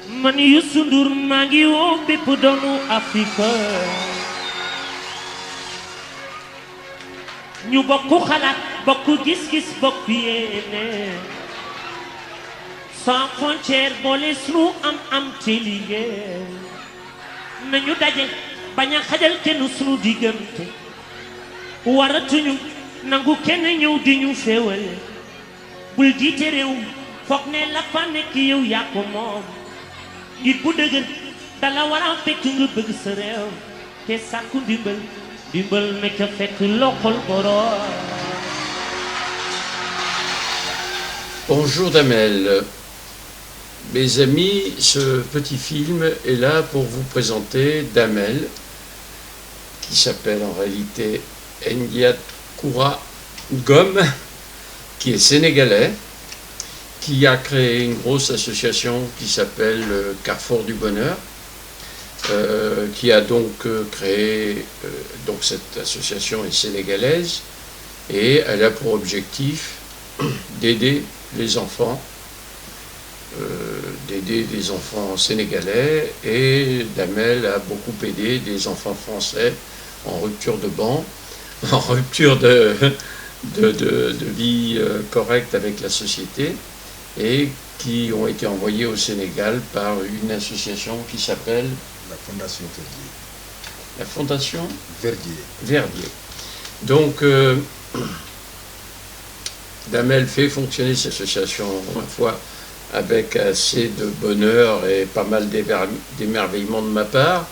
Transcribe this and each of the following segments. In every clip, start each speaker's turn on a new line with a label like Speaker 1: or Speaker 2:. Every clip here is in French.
Speaker 1: man Youssou Ndour maa ngi woo bépp doonu Afrique ñu bokku xalaat bokku gis-gis bokku yéene sans frontière boole sunu am te liggéey nañu daje bañ a xajal kenn sunu diggante waratuñu nangu kenn ñëw di ñu féewale bul jiite réew foog ne la fa nekk yow yaa ko moom nit bu dëgër dala war a fekk nga bëgg sa réew te sàkku ndimbal nekk fekk loxol boroom.
Speaker 2: Bonjour Damel. Mes amis, ce petit film est là pour vous présenter Damel, qui s'appelle en réalité Ndiakoura Ngom, qui est sénégalais, qui a créé une grosse association qui s'appelle Carrefour du Bonheur, qui a donc créé, donc cette association est sénégalaise, et elle a pour objectif d'aider les enfants, sénégalais, et Damel a beaucoup aidé des enfants français en rupture de banc, en rupture de vie correcte avec la société, et qui ont été envoyés au Sénégal par une association qui s'appelle
Speaker 3: la Fondation Verdier.
Speaker 2: La Fondation
Speaker 3: Verdier.
Speaker 2: Donc, Damel fait fonctionner cette association, ma foi, avec assez de bonheur et pas mal d'émerveillement de ma part.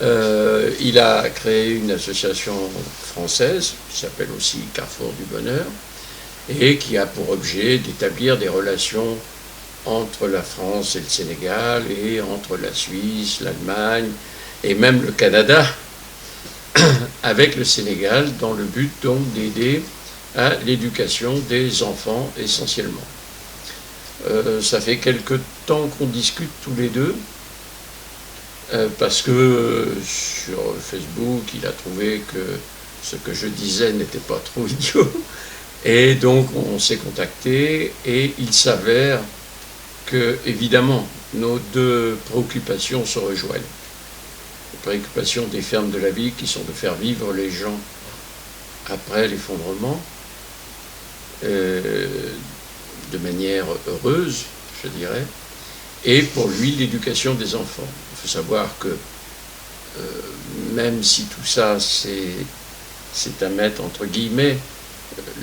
Speaker 2: Il a créé une association française qui s'appelle aussi Carrefour du Bonheur et qui a pour objet d'établir des relations entre la France et le Sénégal et entre la Suisse, l'Allemagne et même le Canada avec le Sénégal dans le but donc d'aider à l'éducation des enfants essentiellement. Ça fait quelque temps qu'on discute tous les deux parce que sur Facebook il a trouvé que ce que je disais n'était pas trop idiot et donc on s'est contacté et il s'avère que évidemment nos deux préoccupations se rejoignent. Les préoccupations des fermes de la vie qui sont de faire vivre les gens après l'effondrement de manière heureuse, je dirais, et pour lui l'éducation des enfants. Il faut savoir que même si tout ça c'est à mettre entre guillemets,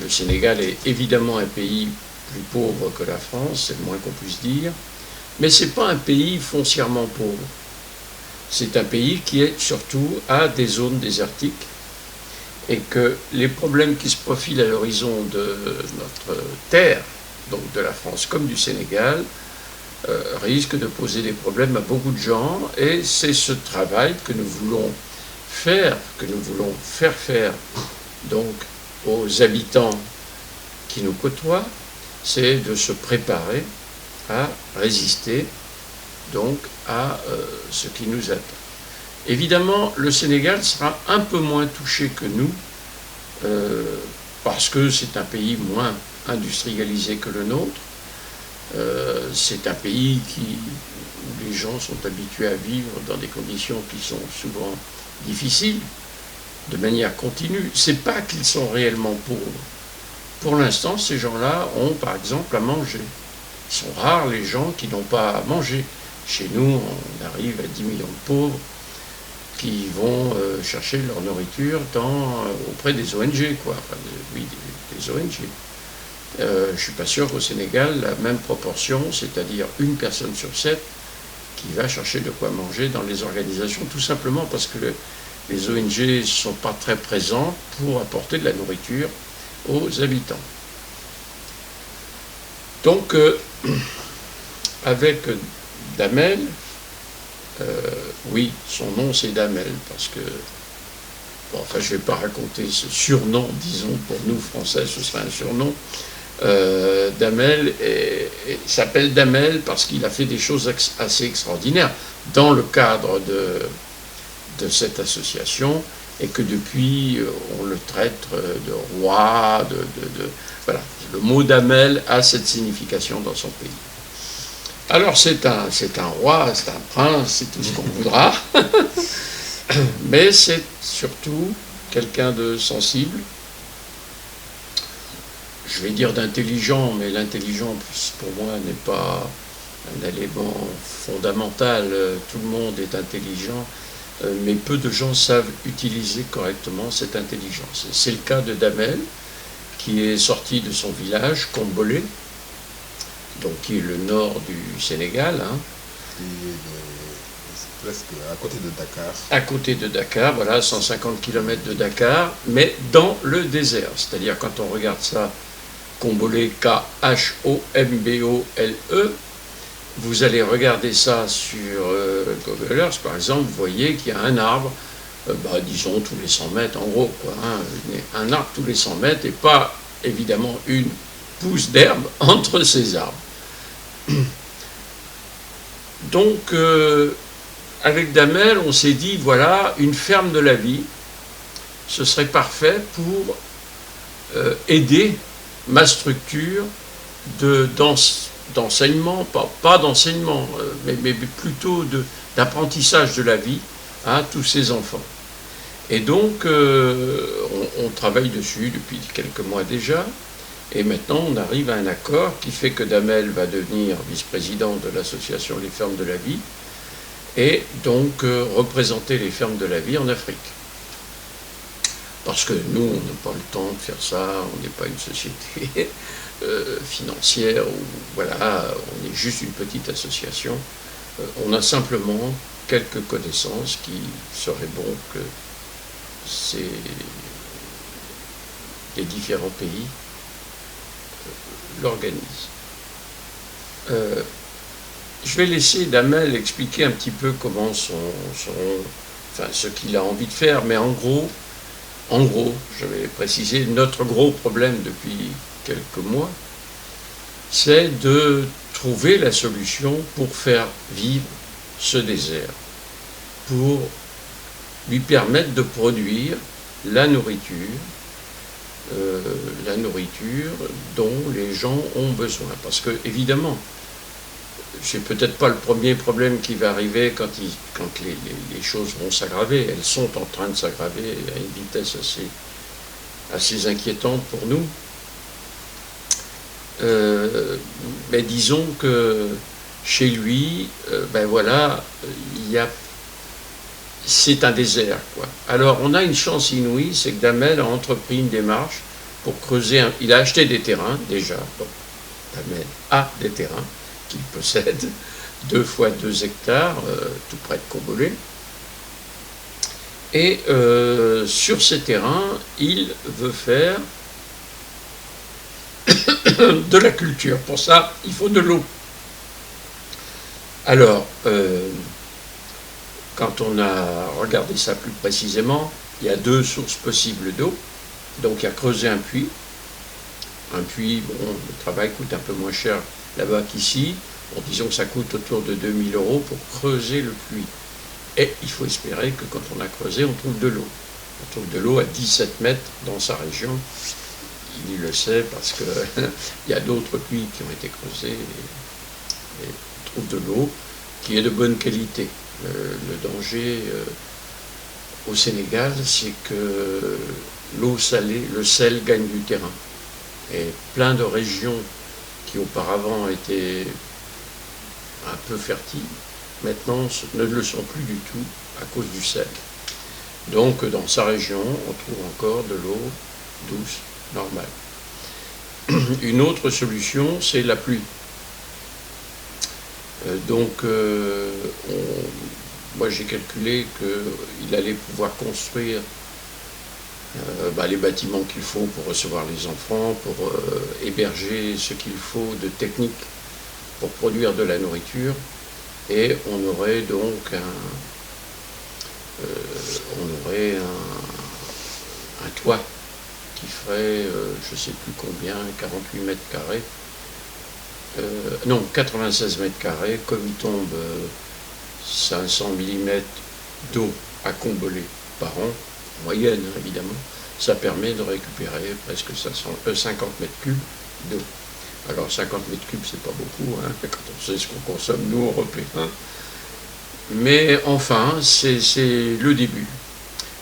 Speaker 2: le Sénégal est évidemment un pays plus pauvre que la France, c'est le moins qu'on puisse dire, mais ce n'est pas un pays foncièrement pauvre. C'est un pays qui est surtout à des zones désertiques et que les problèmes qui se profilent à l'horizon de notre terre, donc de la France comme du Sénégal, risquent de poser des problèmes à beaucoup de gens et c'est ce travail que nous voulons faire donc aux habitants qui nous côtoient, c'est de se préparer à résister donc à ce qui nous attend. Évidemment, le Sénégal sera un peu moins touché que nous, parce que c'est un pays moins industrialisé que le nôtre. C'est un pays où les gens sont habitués à vivre dans des conditions qui sont souvent difficiles, de manière continue. C'est pas qu'ils sont réellement pauvres. Pour l'instant, ces gens-là ont, par exemple, à manger. Ils sont rares les gens qui n'ont pas à manger. Chez nous, on arrive à 10 millions de pauvres qui vont chercher leur nourriture auprès des ONG, quoi. Enfin, des ONG. Je ne suis pas sûr qu'au Sénégal, la même proportion, c'est-à-dire une personne sur 7, qui va chercher de quoi manger dans les organisations, tout simplement parce que les ONG ne sont pas très présentes pour apporter de la nourriture aux habitants. Donc, avec Damel, oui, son nom c'est Damel, parce que, bon, enfin je ne vais pas raconter ce surnom, disons, pour nous Français, ce serait un surnom. Damel s'appelle Damel parce qu'il a fait des choses assez extraordinaires dans le cadre de cette association et que depuis on le traite de roi, voilà. Le mot Damel a cette signification dans son pays. Alors c'est un roi, c'est un prince, c'est tout ce qu'on voudra, mais c'est surtout quelqu'un de sensible, je vais dire d'intelligent, mais l'intelligence pour moi n'est pas un élément fondamental. Tout le monde est intelligent, mais peu de gens savent utiliser correctement cette intelligence. C'est le cas de Damel, qui est sorti de son village, Kombolé, donc qui est le nord du Sénégal.
Speaker 3: Presque à côté de Dakar.
Speaker 2: À côté de Dakar, voilà, 150 km de Dakar, mais dans le désert. C'est-à-dire, quand on regarde ça, Kombolé, K-H-O-M-B-O-L-E, vous allez regarder ça sur Google Earth, par exemple, vous voyez qu'il y a un arbre, disons tous les 100 mètres, en gros, quoi, hein, un arbre tous les 100 mètres, et pas, évidemment, une pousse d'herbe entre ces arbres. Donc, avec Damel, on s'est dit, voilà, une ferme de la vie, ce serait parfait pour aider ma structure d'enseignement, pas d'enseignement, mais plutôt d'apprentissage de la vie à tous ces enfants. Et donc, on travaille dessus depuis quelques mois déjà, et maintenant on arrive à un accord qui fait que Damel va devenir vice-président de l'association Les Fermes de la Vie, et donc représenter les fermes de la vie en Afrique. Parce que nous, on n'a pas le temps de faire ça, on n'est pas une société financière, ou voilà, on est juste une petite association. On a simplement quelques connaissances qui seraient bon que les différents pays l'organisent. Je vais laisser Damel expliquer un petit peu comment ce qu'il a envie de faire, mais en gros, je vais préciser, notre gros problème depuis quelques mois, c'est de trouver la solution pour faire vivre ce désert, pour lui permettre de produire la nourriture dont les gens ont besoin. Parce que, évidemment, c'est peut-être pas le premier problème qui va arriver quand les choses vont s'aggraver. Elles sont en train de s'aggraver à une vitesse assez inquiétante pour nous. Mais disons que chez lui, c'est un désert, quoi. Alors on a une chance inouïe, c'est que Damel a entrepris une démarche pour creuser. Il a acheté des terrains déjà. Donc Damel a des terrains qu'il possède, 2 fois 2 hectares, tout près de Kombolé. Et sur ces terrains, il veut faire de la culture. Pour ça, il faut de l'eau. Alors, quand on a regardé ça plus précisément, il y a 2 sources possibles d'eau. Donc, il y a creusé un puits. Un puits, bon, le travail coûte un peu moins cher là-bas qu'ici. Bon, disons que ça coûte autour de 2000 € pour creuser le puits. Et il faut espérer que quand on a creusé, on trouve de l'eau. On trouve de l'eau à 17 mètres dans sa région. Il le sait parce qu'il y a d'autres puits qui ont été creusés et on trouve de l'eau qui est de bonne qualité. Le danger au Sénégal, c'est que l'eau salée, le sel gagne du terrain. Et plein de régions qui auparavant étaient un peu fertiles, maintenant ne le sont plus du tout à cause du sel. Donc dans sa région, on trouve encore de l'eau douce, normale. Une autre solution, c'est la pluie. Moi j'ai calculé qu'il allait pouvoir construire les bâtiments qu'il faut pour recevoir les enfants, pour héberger ce qu'il faut de technique pour produire de la nourriture, et on aurait donc un toit qui ferait, je ne sais plus combien, 48 mètres carrés, 96 mètres carrés, comme il tombe 500 mm d'eau à Kombolé par an, en moyenne évidemment, ça permet de récupérer presque 50 mètres cubes d'eau. Alors 50 mètres cubes, c'est pas beaucoup, hein, quand on sait ce qu'on consomme, nous, Européens. Mais enfin, c'est le début.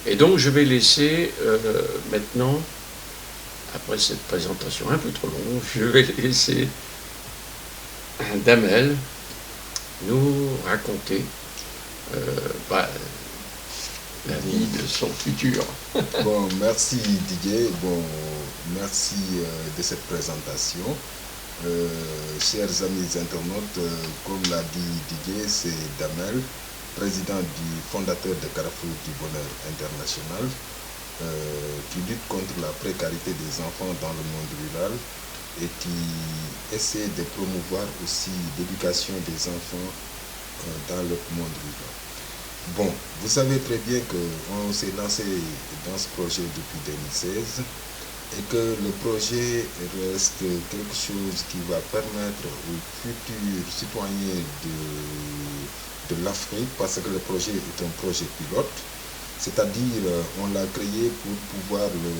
Speaker 2: Et donc, je vais laisser maintenant, après cette présentation un peu trop longue, je vais laisser Damel nous raconter la vie de son futur.
Speaker 3: Bon, merci Didier. Bon, merci de cette présentation. Chers amis internautes, comme l'a dit Didier, c'est Damel, président du fondateur de Carrefour du Bonheur International, qui lutte contre la précarité des enfants dans le monde rural et qui essaie de promouvoir aussi l'éducation des enfants dans le monde rural. Bon, vous savez très bien qu'on s'est lancé dans ce projet depuis 2016 et que le projet reste quelque chose qui va permettre aux futurs citoyens de l'Afrique, parce que le projet est un projet pilote, c'est-à-dire on l'a créé pour pouvoir le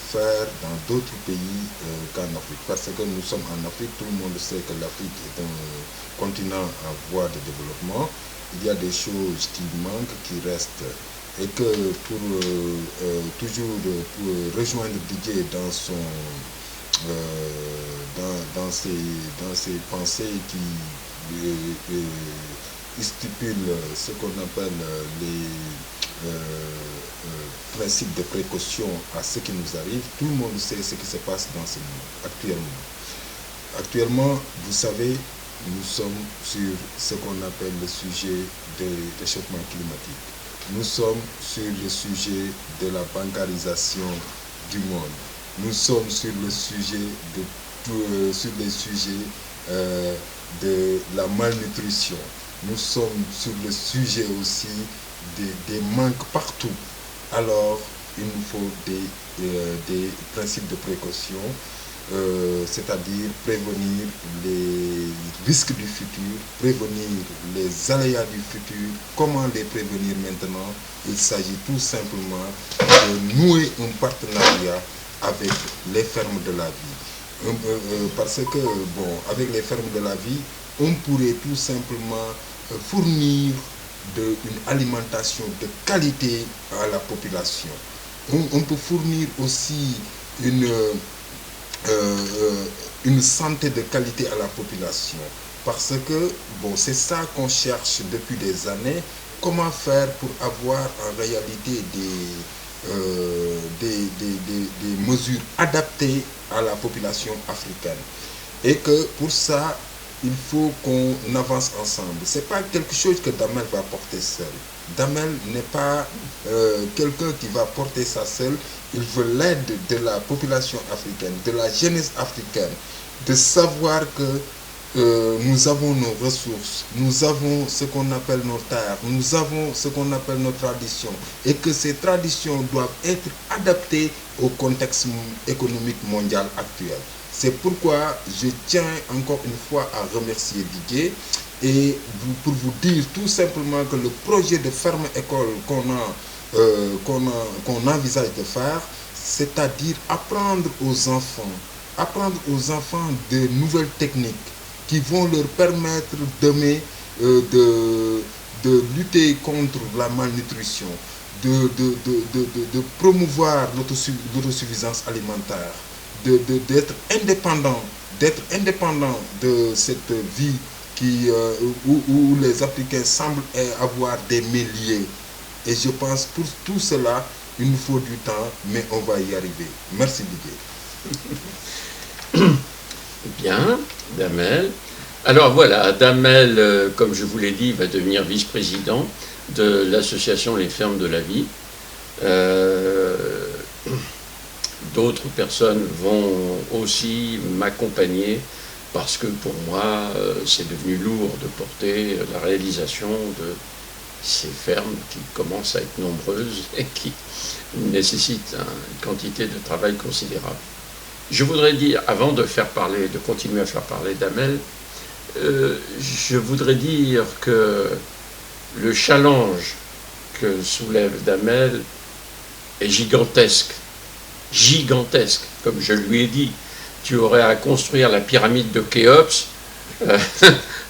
Speaker 3: faire dans d'autres pays qu'en Afrique, parce que nous sommes en Afrique, tout le monde sait que l'Afrique est un continent en voie de développement. Il y a des choses qui manquent, qui restent, et que pour toujours pour rejoindre Didier dans son dans ses pensées qui stipulent ce qu'on appelle les principes de précaution à ce qui nous arrive. Tout le monde sait ce qui se passe dans ce monde actuellement. Actuellement, vous savez, nous sommes sur ce qu'on appelle le sujet des réchauffement climatique. Nous sommes sur le sujet de la bancarisation du monde. Nous sommes sur le sujet sur les sujets de la malnutrition. Nous sommes sur le sujet aussi des manques partout. Alors, il nous faut des principes de précaution. C'est-à-dire prévenir les risques du futur, prévenir les aléas du futur. Comment les prévenir maintenant? Il s'agit tout simplement de nouer un partenariat avec les fermes de la vie. Parce que, bon, avec les fermes de la vie, on pourrait tout simplement fournir une alimentation de qualité à la population. On peut fournir aussi une santé de qualité à la population, parce que bon, c'est ça qu'on cherche depuis des années. Comment faire pour avoir en réalité des mesures adaptées à la population africaine, et que pour ça il faut qu'on avance ensemble. C'est pas quelque chose que Damel va porter seul. Damel n'est pas quelqu'un qui va porter ça seul. Il veut l'aide de la population africaine, de la jeunesse africaine, de savoir que nous avons nos ressources, nous avons ce qu'on appelle nos terres, nous avons ce qu'on appelle nos traditions, et que ces traditions doivent être adaptées au contexte économique mondial actuel. C'est pourquoi je tiens encore une fois à remercier Didier et pour vous dire tout simplement que le projet de ferme-école qu'on envisage de faire, c'est-à-dire apprendre aux enfants de nouvelles techniques qui vont leur permettre demain de lutter contre la malnutrition, de promouvoir l'autosuffisance alimentaire, d'être indépendant de cette vie où les Africains semblent avoir des milliers. Et je pense pour tout cela, il nous faut du temps, mais on va y arriver. Merci Didier.
Speaker 2: Bien, Damel. Alors voilà, Damel, comme je vous l'ai dit, va devenir vice-président de l'association Les Fermes de la Vie. D'autres personnes vont aussi m'accompagner parce que pour moi, c'est devenu lourd de porter la réalisation de ces fermes qui commencent à être nombreuses et qui nécessitent une quantité de travail considérable. Je voudrais dire, avant de continuer à faire parler Damel, je voudrais dire que le challenge que soulève Damel est gigantesque, comme je lui ai dit. tu aurais à construire la pyramide de Khéops,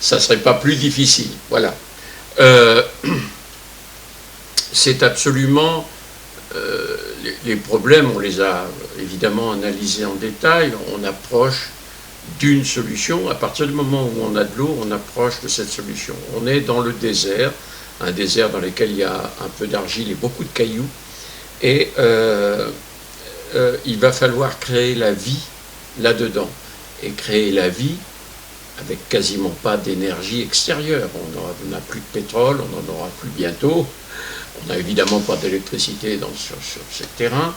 Speaker 2: ça ne serait pas plus difficile. Voilà. C'est absolument... les problèmes, on les a évidemment analysés en détail, on approche d'une solution. À partir du moment où on a de l'eau, on approche de cette solution. On est dans le désert, un désert dans lequel il y a un peu d'argile et beaucoup de cailloux, et il va falloir créer la vie là-dedans. Et créer la vie avec quasiment pas d'énergie extérieure. On n'a plus de pétrole, on n'en aura plus bientôt. On n'a évidemment pas d'électricité sur ces terrains.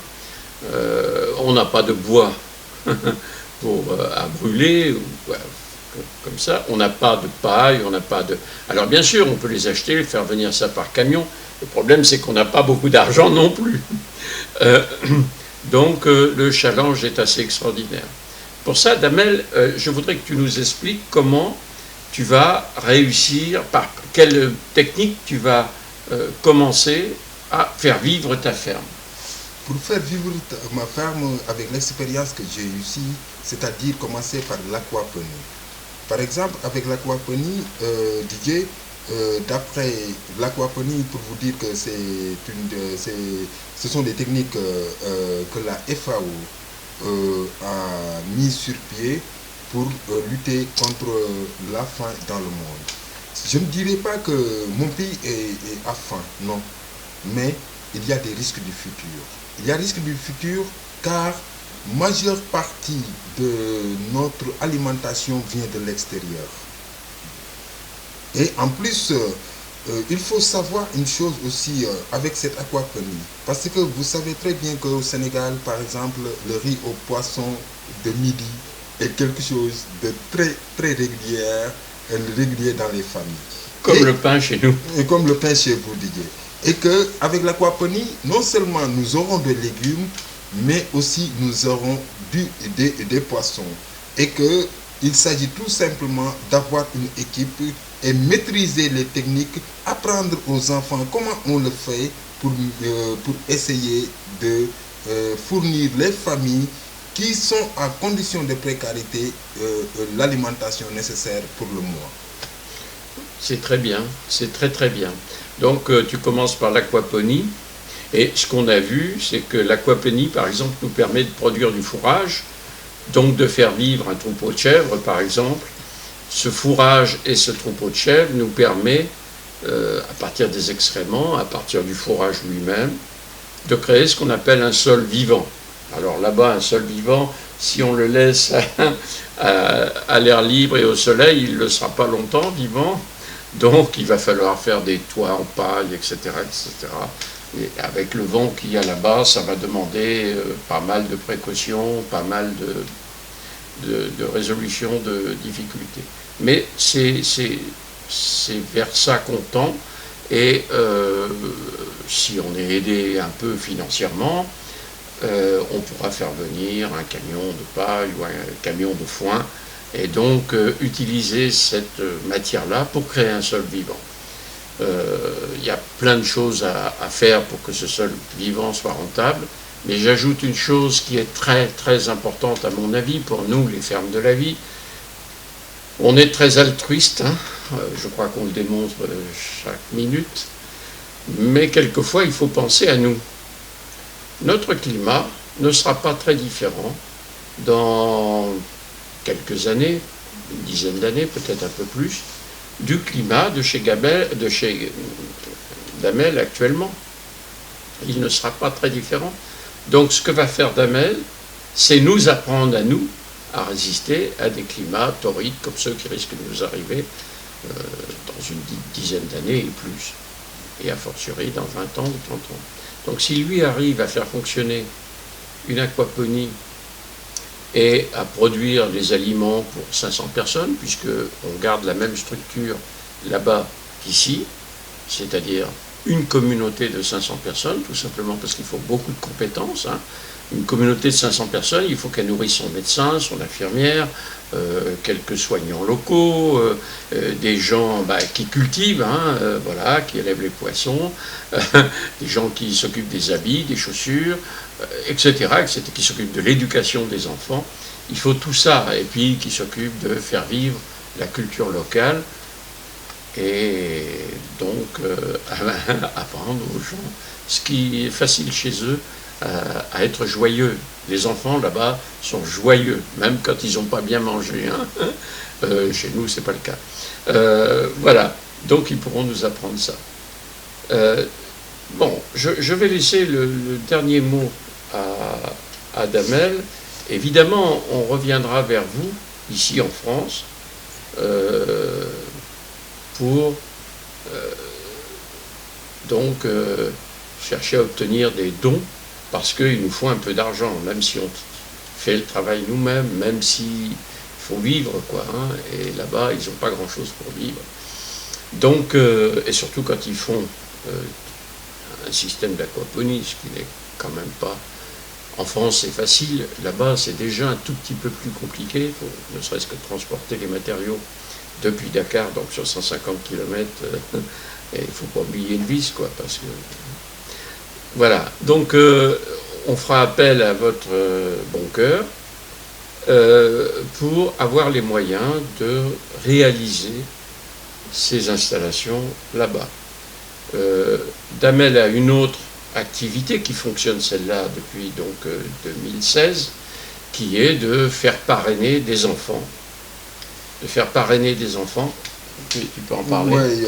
Speaker 2: On n'a pas de bois à brûler, ou, comme ça. On n'a pas de paille, on n'a pas de... Alors bien sûr, on peut les acheter, faire venir ça par camion. Le problème, c'est qu'on n'a pas beaucoup d'argent non plus. Donc le challenge est assez extraordinaire. Pour ça, Damel, je voudrais que tu nous expliques comment tu vas réussir, par quelle technique tu vas commencer à faire vivre ta ferme.
Speaker 3: Pour faire vivre ma ferme avec l'expérience que j'ai eue ici, c'est-à-dire commencer par l'aquaponie. Par exemple, avec l'aquaponie, Didier, d'après l'aquaponie, pour vous dire que ce sont des techniques que la FAO a mis sur pied pour lutter contre la faim dans le monde. Je ne dirais pas que mon pays a faim, non, mais il y a des risques du futur. Il y a risque du futur car majeure partie de notre alimentation vient de l'extérieur. Et en plus, il faut savoir une chose aussi avec cette aquaponie. Parce que vous savez très bien qu'au Sénégal, par exemple, le riz au poisson de midi est quelque chose de très, très régulier dans les familles.
Speaker 2: Comme le pain chez nous.
Speaker 3: Et comme le pain chez vous, Didier. Et qu'avec l'aquaponie, non seulement nous aurons des légumes, mais aussi nous aurons des poissons. Et qu'il s'agit tout simplement d'avoir une équipe et maîtriser les techniques, apprendre aux enfants comment on le fait pour essayer de fournir les familles qui sont en condition de précarité l'alimentation nécessaire pour le mois.
Speaker 2: C'est très bien, c'est très très bien. Donc tu commences par l'aquaponie, et ce qu'on a vu, c'est que l'aquaponie, par exemple, nous permet de produire du fourrage, donc de faire vivre un troupeau de chèvres, par exemple. Ce fourrage et ce troupeau de chèvres nous permet, à partir des excréments, à partir du fourrage lui-même, de créer ce qu'on appelle un sol vivant. Alors là-bas, un sol vivant, si on le laisse à l'air libre et au soleil, il ne le sera pas longtemps vivant. Donc il va falloir faire des toits en paille, etc., etc. Et avec le vent qu'il y a là-bas, ça va demander pas mal de précautions, pas mal de résolution de difficultés. Mais c'est vers ça qu'on tend, et si on est aidé un peu financièrement, on pourra faire venir un camion de paille ou un camion de foin, et donc utiliser cette matière-là pour créer un sol vivant. Il y a plein de choses à faire pour que ce sol vivant soit rentable, mais j'ajoute une chose qui est très très importante à mon avis pour nous, les fermes de la vie. On est très altruiste, hein, je crois qu'on le démontre chaque minute, mais quelquefois il faut penser à nous. Notre climat ne sera pas très différent dans quelques années, une dizaine d'années, peut-être un peu plus, du climat de chez Damel actuellement. Il ne sera pas très différent. Donc ce que va faire Damel, c'est nous apprendre à nous à résister à des climats torrides comme ceux qui risquent de nous arriver dans une dizaine d'années et plus, et a fortiori dans 20 ans ou 30 ans. Donc si lui arrive à faire fonctionner une aquaponie et à produire des aliments pour 500 personnes, puisqu'on garde la même structure là-bas qu'ici, c'est-à-dire une communauté de 500 personnes, tout simplement parce qu'il faut beaucoup de compétences. Hein. Une communauté de 500 personnes, il faut qu'elle nourrisse son médecin, son infirmière, quelques soignants locaux, des gens qui cultivent, hein, voilà, qui élèvent les poissons, des gens qui s'occupent des habits, des chaussures, etc., qui s'occupent de l'éducation des enfants. il faut tout ça, et puis qui s'occupe de faire vivre la culture locale, et donc apprendre aux gens ce qui est facile chez eux à être joyeux. Les enfants là-bas sont joyeux, même quand ils n'ont pas bien mangé. Hein. Chez nous, c'est pas le cas. Voilà, donc ils pourront nous apprendre ça. Bon, je vais laisser le dernier mot à Damel. Évidemment, on reviendra vers vous, ici en France, pour donc chercher à obtenir des dons, parce qu'il nous faut un peu d'argent, même si on fait le travail nous-mêmes, même s'il faut vivre, quoi. Hein, et là-bas, ils n'ont pas grand-chose pour vivre. Donc, et surtout quand ils font un système d'aquaponie, ce qui n'est quand même pas... En France, c'est facile. Là-bas, c'est déjà un tout petit peu plus compliqué. Il faut ne serait-ce que transporter les matériaux depuis Dakar, donc sur 150 km. Et il ne faut pas oublier une vis, quoi, parce que... Voilà. Donc, on fera appel à votre bon cœur pour avoir les moyens de réaliser ces installations là-bas. Damel a une autre activité qui fonctionne, celle-là, depuis donc 2016, qui est de faire parrainer des enfants. De faire parrainer des enfants. Tu peux en parler.
Speaker 3: Oui,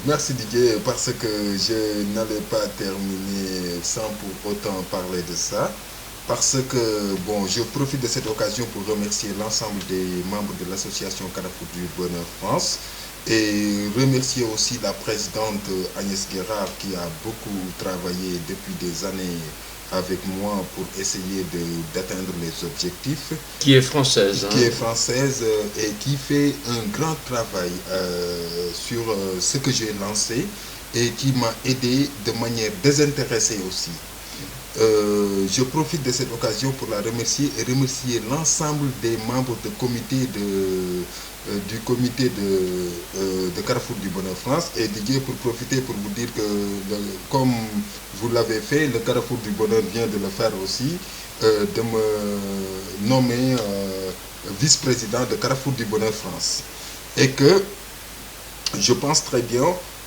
Speaker 3: merci Didier, parce que je n'allais pas terminer sans pour autant parler de ça. Parce que, bon, je profite de cette occasion pour remercier l'ensemble des membres de l'association Carrefour du Bonheur France. Et remercier aussi la présidente Agnès Guérard qui a beaucoup travaillé depuis des années avec moi pour essayer d'atteindre les objectifs.
Speaker 2: Qui est française.
Speaker 3: Qui est française et qui fait un grand travail sur ce que j'ai lancé et qui m'a aidé de manière désintéressée aussi. Je profite de cette occasion pour la remercier et remercier l'ensemble des membres du comité de Carrefour du Bonheur France, et Didier, pour profiter pour vous dire que comme vous l'avez fait, le Carrefour du Bonheur vient de le faire aussi, de me nommer vice-président de Carrefour du Bonheur France, et que je pense très bien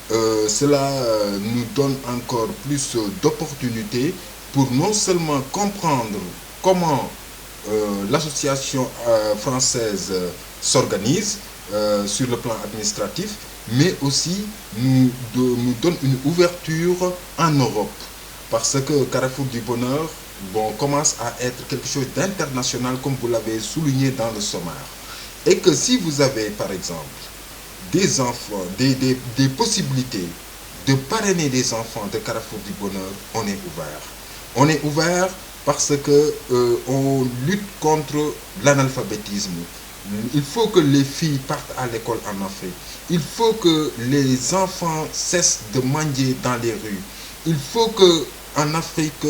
Speaker 3: cela nous donne encore plus d'opportunités pour non seulement comprendre comment l'association française s'organise sur le plan administratif, mais aussi nous donne une ouverture en Europe. Parce que Carrefour du Bonheur commence à être quelque chose d'international, comme vous l'avez souligné dans le sommaire. Et que si vous avez, par exemple, des enfants, des possibilités de parrainer des enfants de Carrefour du Bonheur, on est ouvert. On est ouvert parce que on lutte contre l'analphabétisme. Il faut que les filles partent à l'école en Afrique. Il faut que les enfants cessent de mendier dans les rues. Il faut qu'en Afrique,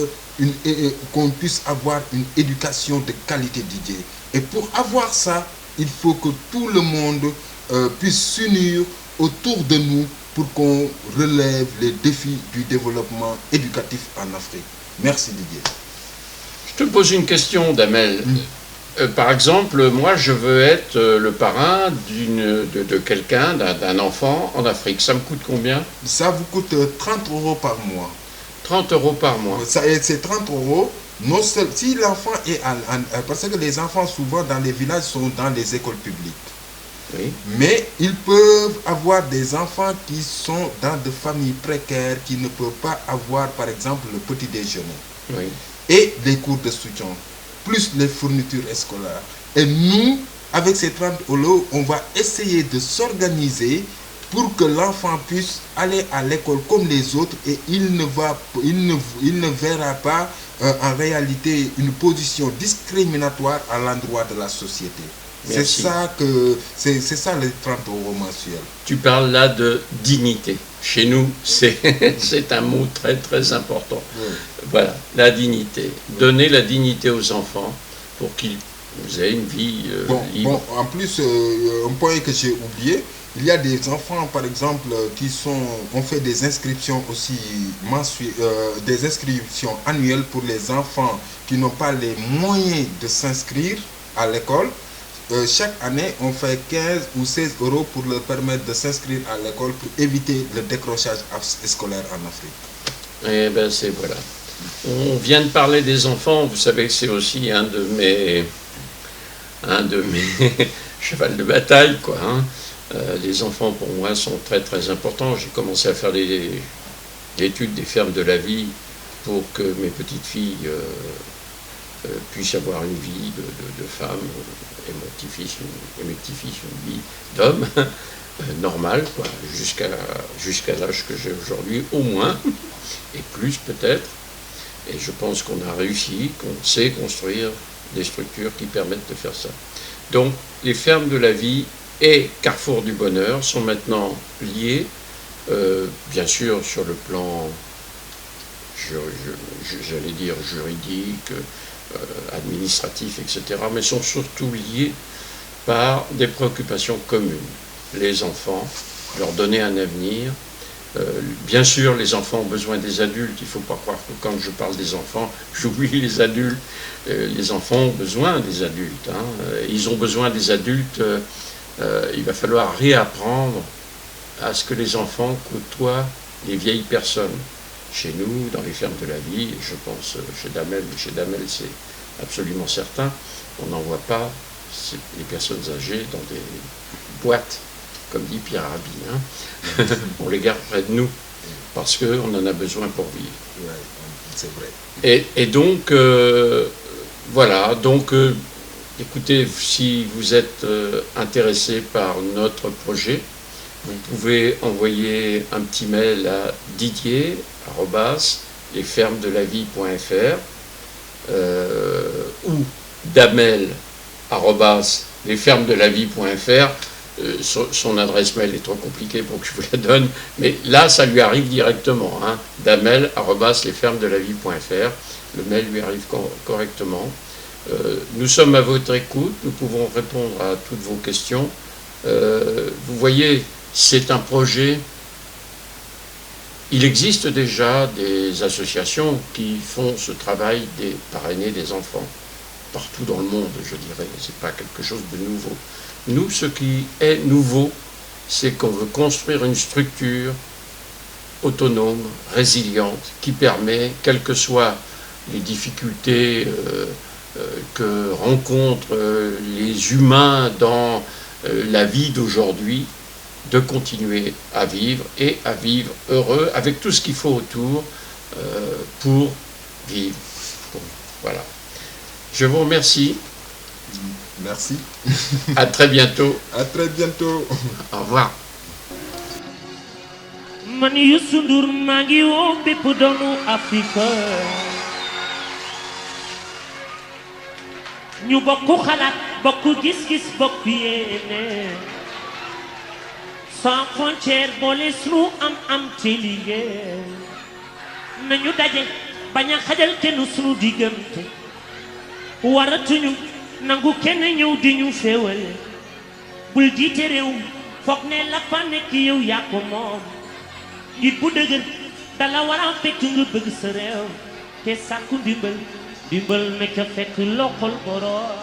Speaker 3: qu'on puisse avoir une éducation de qualité, Didier. Et pour avoir ça, il faut que tout le monde puisse s'unir autour de nous pour qu'on relève les défis du développement éducatif en Afrique. Merci Didier.
Speaker 2: Je te pose une question, Damel. Par exemple, moi je veux être le parrain de quelqu'un, d'un enfant en Afrique. Ça me coûte combien?
Speaker 3: Ça vous coûte 30 € par mois.
Speaker 2: 30 € par mois.
Speaker 3: C'est 30 €. Non seul, si l'enfant est parce que les enfants souvent dans les villages sont dans les écoles publiques.
Speaker 2: Oui.
Speaker 3: Mais ils peuvent avoir des enfants qui sont dans des familles précaires, qui ne peuvent pas avoir par exemple le petit déjeuner.
Speaker 2: Oui.
Speaker 3: Et les cours de soutien, plus les fournitures scolaires. Et nous, avec ces 30 €, on va essayer de s'organiser pour que l'enfant puisse aller à l'école comme les autres et il ne verra pas en réalité une position discriminatoire à l'endroit de la société. C'est ça les 30 € mensuels.
Speaker 2: Tu parles là de dignité. Chez nous, c'est un mot très très important.
Speaker 3: Oui.
Speaker 2: Voilà, la dignité. Donner la dignité aux enfants pour qu'ils aient une vie libre.
Speaker 3: Bon, en plus, un point que j'ai oublié, il y a des enfants, par exemple, ont fait des inscriptions aussi des inscriptions annuelles pour les enfants qui n'ont pas les moyens de s'inscrire. à l'école. Chaque année, on fait 15 ou 16 euros pour leur permettre de s'inscrire à l'école pour éviter le décrochage scolaire en Afrique.
Speaker 2: Eh bien, c'est voilà. On vient de parler des enfants. Vous savez que c'est aussi un de mes chevals de bataille, quoi. Hein. Les enfants, pour moi, sont très, très importants. J'ai commencé à faire l'étude des fermes de la vie pour que mes petites filles puissent avoir une vie de femme, et mon petit-fils et mes petits-fils une vie d'homme, normale, quoi, jusqu'à l'âge que j'ai aujourd'hui, au moins, et plus peut-être. Et je pense qu'on a réussi, qu'on sait construire des structures qui permettent de faire ça. Donc, les fermes de la vie et Carrefour du Bonheur sont maintenant liés, bien sûr sur le plan, j'allais dire juridique, administratif, etc., mais sont surtout liés par des préoccupations communes. Les enfants, leur donner un avenir. Bien sûr, les enfants ont besoin des adultes. Il ne faut pas croire que quand je parle des enfants, j'oublie les adultes. Les enfants ont besoin des adultes. Hein. Ils ont besoin des adultes. Il va falloir réapprendre à ce que les enfants côtoient les vieilles personnes. Chez nous, dans les fermes de la vie, je pense chez Damel c'est absolument certain, on n'envoie pas les personnes âgées dans des boîtes, comme dit Pierre Rabhi. Hein. On les garde près de nous, parce qu'on en a besoin pour vivre.
Speaker 3: Ouais, c'est vrai.
Speaker 2: Et donc, voilà, donc, écoutez, si vous êtes intéressé par notre projet, vous pouvez envoyer un petit mail à didier@lesfermesdelavie.fr ou damel@lesfermesdelavie.fr. Son adresse mail est trop compliquée pour que je vous la donne, mais là, ça lui arrive directement. Hein. damel@lesfermesdelavie.fr. Le mail lui arrive correctement. Nous sommes à votre écoute, nous pouvons répondre à toutes vos questions. Vous voyez, c'est un projet. Il existe déjà des associations qui font ce travail des parrainés des enfants, partout dans le monde, je dirais. Ce n'est pas quelque chose de nouveau. Nous, ce qui est nouveau, c'est qu'on veut construire une structure autonome, résiliente, qui permet, quelles que soient les difficultés que rencontrent les humains dans la vie d'aujourd'hui, de continuer à vivre et à vivre heureux avec tout ce qu'il faut autour pour vivre. Bon, voilà. Je vous remercie.
Speaker 3: Merci.
Speaker 2: À très bientôt.
Speaker 3: À très bientôt.
Speaker 2: Au revoir.
Speaker 1: Man Youssou Ndour maa ngi woo bépp doomu Afrique ñu bokk xalaat bokk gis-gis bokk yéene sans frontière boole sunu am te liggéey nañu daje bañ a xajal kenn sunu diggante waratuñu nangu kenn ñëw di ñu féewale bul jiite réew foog ne la fa nekk yow yaa ko moom nit bu dëgër dala war a fekk nga bëgg sa réew te sàkku ndimbal nekk fekk loxol boroom